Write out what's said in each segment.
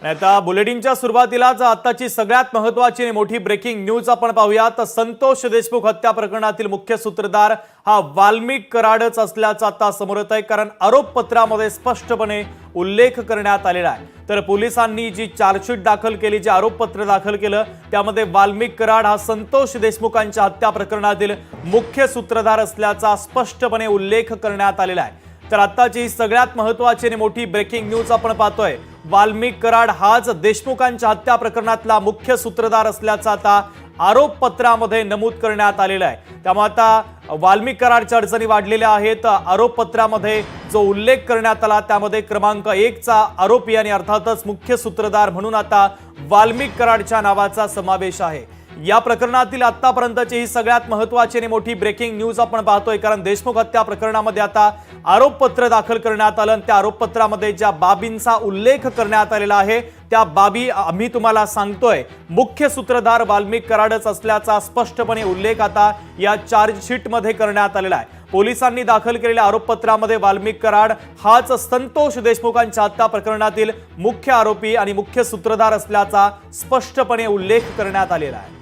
आता बुलेटिनच्या सुरुवातीलाच आताची सगळ्यात महत्त्वाची आणि मोठी ब्रेकिंग न्यूज आपण पाहूयात। संतोष देशमुख हत्या प्रकरणातील मुख्य सूत्रधार हा वाल्मिक कराडच असल्याचं आता समोर येत आहे, कारण आरोपपत्रामध्ये स्पष्टपणे उल्लेख करण्यात आलेला आहे। तर पोलिसांनी जी चार्जशीट दाखल केली, जे आरोपपत्र दाखल केलं, त्यामध्ये वाल्मिक कराड हा संतोष देशमुखांच्या हत्या प्रकरणातील मुख्य सूत्रधार असल्याचा स्पष्टपणे उल्लेख करण्यात आलेला आहे। तर आताची सगळ्यात महत्त्वाची आणि मोठी ब्रेकिंग न्यूज आपण पाहतोय। वाल्मिक कराड हाच देशमुखांच्या हत्या प्रकरणातला मुख्य सूत्रधार असल्याचा आता आरोपपत्रामध्ये नमूद करण्यात आलेला आहे। त्यामुळे आता वाल्मिक कराडच्या अडचणी वाढलेल्या आहेत। आरोपपत्रामध्ये जो उल्लेख करण्यात आला त्यामध्ये क्रमांक 1 चा आरोपी आणि अर्थातच मुख्य सूत्रधार म्हणून आता वाल्मिक कराडच्या नावाचा समावेश आहे। या प्रकरणातील आतापर्यंतची ही सगळ्यात महत्त्वाची आणि मोठी ब्रेकिंग न्यूज आपण पाहतोय, कारण देशमुख हत्या प्रकरणामध्ये आता आरोपपत्र दाखल करण्यात आलं। त्या आरोपपत्रामध्ये ज्या बाबींचा उल्लेख करण्यात आलेला आहे त्या बाबी आम्ही तुम्हाला सांगतोय। मुख्य सूत्रधार वाल्मिक कराडच असल्याचा स्पष्टपणे उल्लेख आता या चार्जशीटमध्ये करण्यात आलेला आहे। पोलिसांनी दाखल केलेल्या आरोपपत्रामध्ये वाल्मिक कराड हाच संतोष देशमुखांच्या हत्या प्रकरणातील मुख्य आरोपी आणि मुख्य सूत्रधार असल्याचा स्पष्टपणे उल्लेख करण्यात आलेला आहे।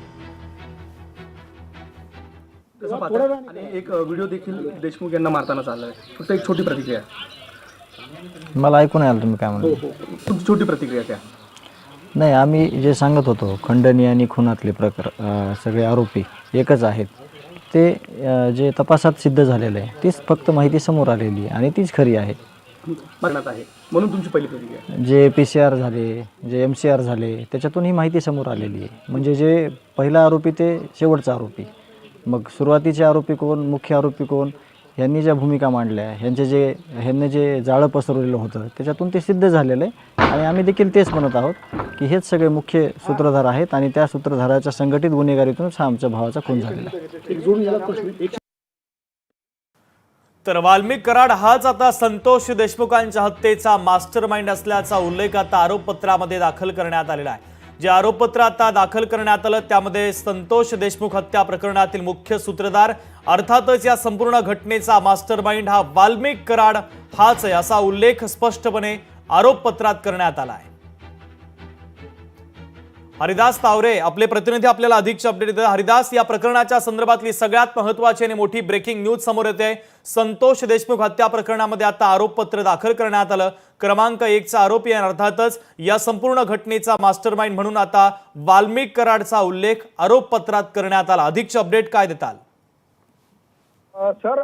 आणि एक व्हिडिओ देखील देशमुख यांना मारताना चाललाय, फक्त एक छोटी प्रतिक्रिया। मला ऐकून आलं तुम्ही काय म्हणता? तुमची छोटी प्रतिक्रिया त्या। नाही, आम्ही जे सांगत होतो खंडणी आणि खुनातले सगळे आरोपी एकच आहेत, ते जे तपासात सिद्ध झालेलं आहे तीच फक्त माहिती समोर आलेली आहे आणि तीच खरी आहे म्हणून तुमची पहिली प्रतिक्रिया। जे PCR झाले, जे MCR झाले, त्याच्यातून ही माहिती समोर आलेली आहे। म्हणजे जे पहिला आरोपी ते शेवटचा आरोपी, मग सुरुवातीचे आरोपी कोण, मुख्य आरोपी कोण, यांनी ज्या भूमिका मांडल्या, ह्यांनी जे जाळं पसरवलेलं होतं त्याच्यातून ते सिद्ध झालेलं आहे। आणि आम्ही देखील तेच म्हणत आहोत की हेच सगळे मुख्य सूत्रधार आहेत आणि त्या सूत्रधाराच्या संघटित गुन्हेगारीतूनच हा आमच्या भावाचा खून झालेला आहे। तर वाल्मिक कराड हाच आता संतोष देशमुखांच्या हत्येचा मास्टरमाइंड असल्याचा उल्लेख आता आरोपपत्रामध्ये दाखल करण्यात आलेला आहे। जे आरोपपत्र आता दाखल करण्यात आलं त्यामध्ये संतोष देशमुख हत्या प्रकरणातील मुख्य सूत्रधार अर्थातच या संपूर्ण घटनेचा मास्टरमाइंड हा वाल्मिक कराड हाच आहे असा उल्लेख स्पष्टपणे आरोपपत्रात करण्यात आला आहे। हरिदास तावरे आपले प्रतिनिधी आपल्याला अधिकचे अपडेट देतात। हरिदास, या प्रकरणाच्या संदर्भातली सगळ्यात महत्त्वाची आणि मोठी ब्रेकिंग न्यूज समोर येते। संतोष देशमुख हत्या प्रकरणामध्ये आता आरोपपत्र दाखल करण्यात आलं। क्रमांक 1 चा आरोपी आणि अर्थातच या संपूर्ण घटनेचा मास्टरमाइंड म्हणून आता वाल्मिक कराडचा उल्लेख आरोपपत्रात करण्यात आला। अधिकचे अपडेट काय देताल? सर,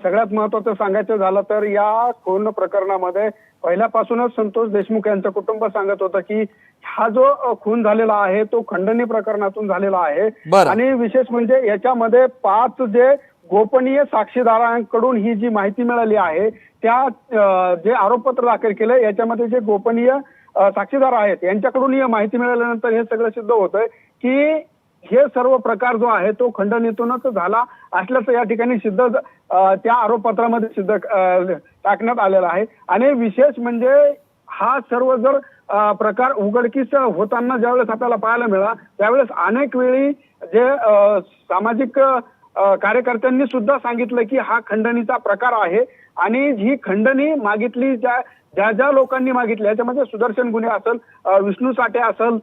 सगळ्यात महत्त्वाचं सांगायचं झालं तर या खून प्रकरणामध्ये पहिल्यापासूनच संतोष देशमुख यांचं कुटुंब सांगत होतं की हा जो खून झालेला आहे तो खंडणी प्रकरणातून झालेला आहे। आणि विशेष म्हणजे याच्यामध्ये 5 जे गोपनीय साक्षीदारांकडून ही जी माहिती मिळाली आहे त्या जे आरोपपत्र दाखल केलं याच्यामध्ये जे गोपनीय साक्षीदार आहेत यांच्याकडून ही माहिती मिळाल्यानंतर हे सगळं सिद्ध होतंय की हे सर्व प्रकार जो आहे तो खंडणीतूनच झाला असल्याचं या ठिकाणी सिद्ध त्या आरोपपत्रामध्ये सिद्ध टाकण्यात आलेला आहे। आणि विशेष म्हणजे हा सर्व जर प्रकार उघडकीस होताना ज्यावेळेस आपल्याला पाहायला मिळाला त्यावेळेस अनेक वेळी जे सामाजिक कार्यकर्त्यांनी सुद्धा सांगितलं की हा खंडणीचा प्रकार आहे आणि ही खंडणी मागितली ज्या लोकांनी मागितली याच्यामध्ये सुदर्शन गुन्हे असेल, विष्णू साठे असेल,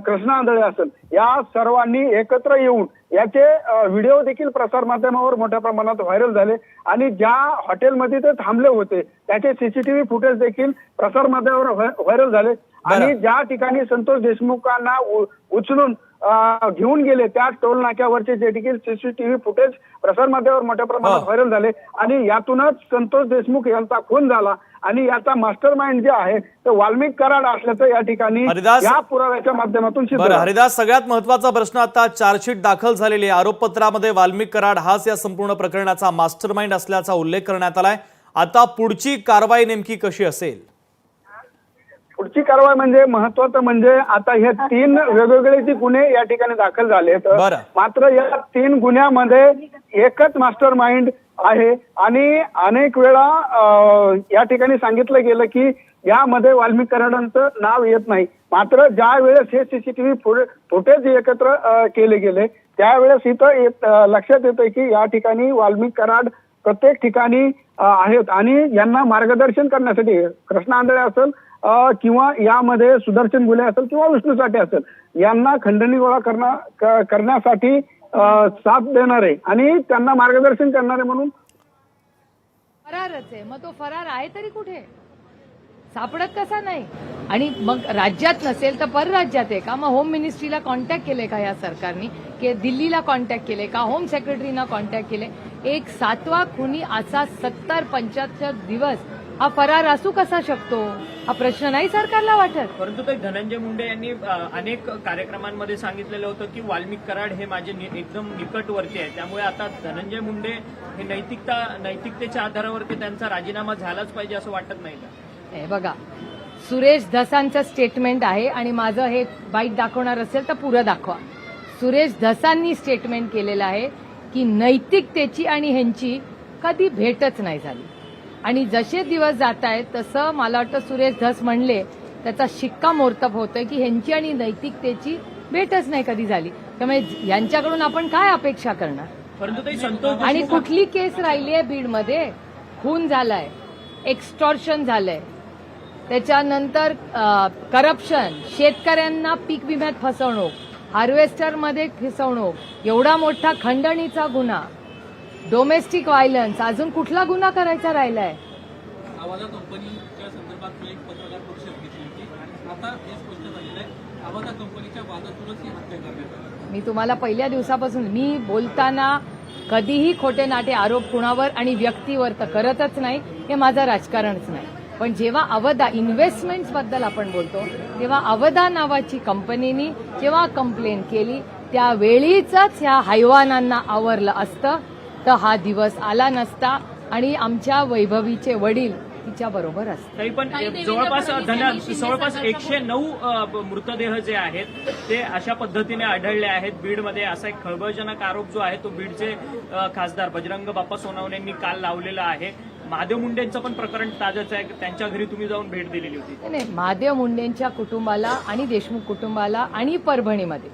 कृष्णा आंधळे असेल, या सर्वांनी एकत्र येऊन याचे व्हिडिओ देखील प्रसारमाध्यमावर मोठ्या प्रमाणात व्हायरल झाले आणि ज्या हॉटेलमध्ये ते थांबले होते त्याचे CCTV फुटेज देखील प्रसारमाध्यमावर व्हायरल झाले। आणि ज्या ठिकाणी संतोष देशमुखांना उचलून घेऊन गेले त्या टोल नाक्यावरचे जे देखील CCTV फुटेज प्रसारमाध्यमावर मोठ्या प्रमाणात व्हायरल झाले आणि यातूनच संतोष देशमुख यांचा खून झाला आणि याचा मास्टरमाइंड जे आहे ते वाल्मिक कराड असल्याचं या ठिकाणी या पुराव्याच्या माध्यमातून सिद्ध झालं। हरिदास, सगळ्यात महत्त्वाचा प्रश्न, आता चार्जशीट दाखल झालेली आहे, आरोपपत्रामध्ये वाल्मिक कराड हाच या संपूर्ण प्रकरणाचा मास्टरमाइंड असल्याचा उल्लेख करण्यात आलाय। आता पुढची कारवाई नेमकी कशी असेल? पुढची कारवाई म्हणजे महत्वाचं म्हणजे आता हे 3 वेगवेगळे जे गुन्हे या ठिकाणी दाखल झालेत, मात्र या 3 गुन्ह्यामध्ये एकच मास्टरमाइंड आहे आणि अनेक वेळा या ठिकाणी सांगितलं गेलं की यामध्ये वाल्मिक कराडांचं नाव येत नाही। मात्र ज्या वेळेस हे CCTV फुटेज एकत्र केले गेले त्यावेळेस इथं लक्षात येतं की या ठिकाणी वाल्मिक कराड प्रत्येक ठिकाणी आहेत आणि यांना मार्गदर्शन करण्यासाठी कृष्ण आंधळे असेल किंवा यामध्ये सुदर्शन गुले असेल किंवा विष्णू साठे असेल यांना खंडणी गोळा करण्यासाठी साथ देणारे आणि त्यांना मार्गदर्शन करणारे म्हणून फरारच आहे. मग तो फरार आहे तरी कुठे सापडत कसा नाही? आणि मग राज्यात नसेल तर परराज्यात आहे का? मग होम मिनिस्ट्रीला कॉन्टॅक्ट केले का या सरकारने? की दिल्लीला कॉन्टॅक्ट केले का? होम सेक्रेटरीना कॉन्टॅक्ट केले? एक 7वा खुनी असा 70-75 दिवस हा फरार असू कसा शकतो? हा प्रश्न नाही सरकारला वाटत? परंतु ते धनंजय मुंडे यांनी अनेक कार्यक्रमांमध्ये सांगितलेलं होतं की वाल्मिक कराड हे माझे एकदम निकटवर्ती आहे, त्यामुळे आता धनंजय मुंडे हे नैतिकतेच्या आधारावरती त्यांचा राजीनामा झालाच पाहिजे असं वाटत नाही का? हे बघा, सुरेश धसांचं स्टेटमेंट आहे आणि माझं हे बाईट दाखवणार असेल तर पुरं दाखवा. सुरेश धसांनी स्टेटमेंट केलेलं आहे की नैतिकतेची आणि ह्यांची कधी भेटच नाही झाली आणि जसे दिवस जात आहेत तसं मला वाटतं सुरेश धस म्हणले त्याचा शिक्कामोर्तब होतोय की ह्यांची आणि नैतिकतेची भेटच नाही कधी झाली. त्यामुळे यांच्याकडून आपण काय अपेक्षा करणार? परंतु ते संतोष आणि कुठली केस राहिली आहे बीडमध्ये? खून झालाय, एक्स्टॉर्शन झालंय, त्याच्यानंतर करप्शन, शेतकऱ्यांना पीक विम्यात फसवणूक, हार्वेस्टरमध्ये फसवणूक, एवढा मोठा खंडणीचा गुन्हा, डोमेस्टिक व्हायलन्स, अजून कुठला गुन्हा करायचा राहिलाय? आवाजा कंपनीच्या संदर्भात एक पत्रकार परिषद घेतली होती आणि आता हे स्पष्ट झालेलं आहे आवाजा कंपनीच्या वादातूनच ही हत्या करण्यात आली. मी तुम्हाला पहिल्या दिवसापासून मी बोलताना कधीही खोटे नाटे आरोप कुणावर आणि व्यक्तीवर तर करतच नाही, हे माझं राजकारणच नाही. पण जेव्हा अवधा इन्व्हेस्टमेंट्स बद्दल आपण बोलतो तेव्हा अवधा नावाची कंपनीनी जेव्हा कंप्लेंट केली त्यावेळीच ह्या हैवानांना आवरलं असतं तर हा दिवस आला नसता आणि आमच्या वैभवीचे वडील तिच्या बरोबर असतात. तरी पण जवळपास 109 मृतदेह जे आहेत ते अशा पद्धतीने आढळले आहेत बीडमध्ये. असा एक खळबळजनक आरोप जो आहे तो बीडचे खासदार बजरंग बाप्पा सोनवणे यांनी काल लावलेला आहे. महादेव मुंडेंचं पण प्रकरण ताजंच आहे, त्यांच्या घरी तुम्ही जाऊन भेट दिलेली होती. नाही, महादेव मुंडेंच्या कुटुंबाला आणि देशमुख कुटुंबाला आणि परभणीमध्ये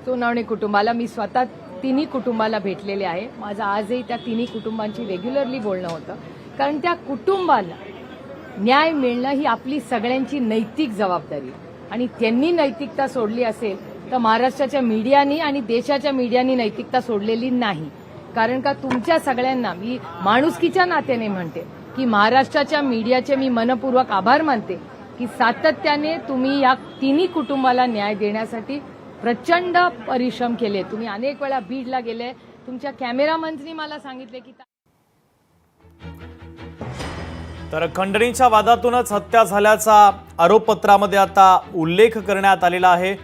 सोनवणे कुटुंबाला मी स्वतः तिन्ही कुटुंबाला भेटलेले आहे. माझं आजही त्या तिन्ही कुटुंबांची रेग्युलरली बोलणं होतं, कारण त्या कुटुंबाला न्याय मिळणं ही आपली सगळ्यांची नैतिक जबाबदारी आणि त्यांनी नैतिकता सोडली असेल तर महाराष्ट्राच्या मीडियानी आणि देशाच्या मीडियानी नैतिकता सोडलेली नाही. कारण का तुमच्या सगळ्यांना मी माणुसकीच्या नात्याने म्हणते की महाराष्ट्राच्या मीडियाचे मी मनपूर्वक आभार मानते की सातत्याने तुम्ही या तिन्ही कुटुंबाला न्याय देण्यासाठी प्रचंड परिश्रम केले. तुम्ही अनेक वेळा बीडला गेले, तुमच्या कॅमेरामननी मला सांगितले की तर खंडणीच्या वादातूनच हत्या झाल्याचा आरोपपत्रामध्ये आता उल्लेख करण्यात आलेला आहे.